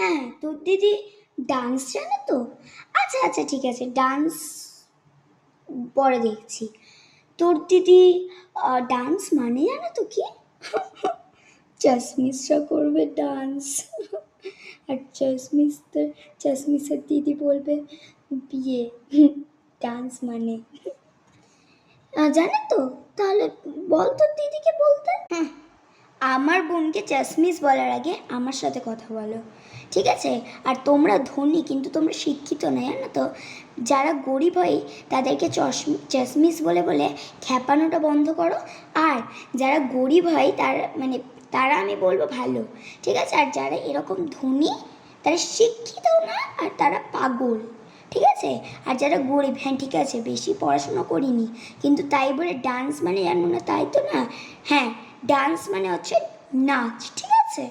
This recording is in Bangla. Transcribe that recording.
হ্যাঁ, তোর দিদি ডান্স জানে তো। আচ্ছা আচ্ছা, ঠিক আছে, ডান্স পরে দেখছি। তোর দিদি ডান্স মানে জানো তো কি? চাশমিশরা করবে ডান্স, আর চাশমিশের দিদি বলবে বিয়ে। ডান্স মানে জানে তো। তাহলে বল তোর দিদিকে বলতে। হ্যাঁ, আমার বোনকে চাশমিশ বলার আগে আমার সাথে কথা বলো, ঠিক আছে? আর তোমরা ধনী কিন্তু তোমরা শিক্ষিত না, জানো তো। যারা গরিব হয় তাদেরকে চাশমিশ বলে বলে খ্যাপানোটা বন্ধ করো। আর যারা গরিব হয় তারা আমি বলবো ভালো, ঠিক আছে? আর যারা এরকম ধনী তারা শিক্ষিত না, আর তারা পাগল, ঠিক আছে? আর যারা গরিব, হ্যাঁ ঠিক আছে, বেশি পড়াশোনা করিনি কিন্তু তাই বলে ডান্স মানে জানবো না তাই তো না। হ্যাঁ, ডান্স মানে হচ্ছে নাচ, ঠিক আছে?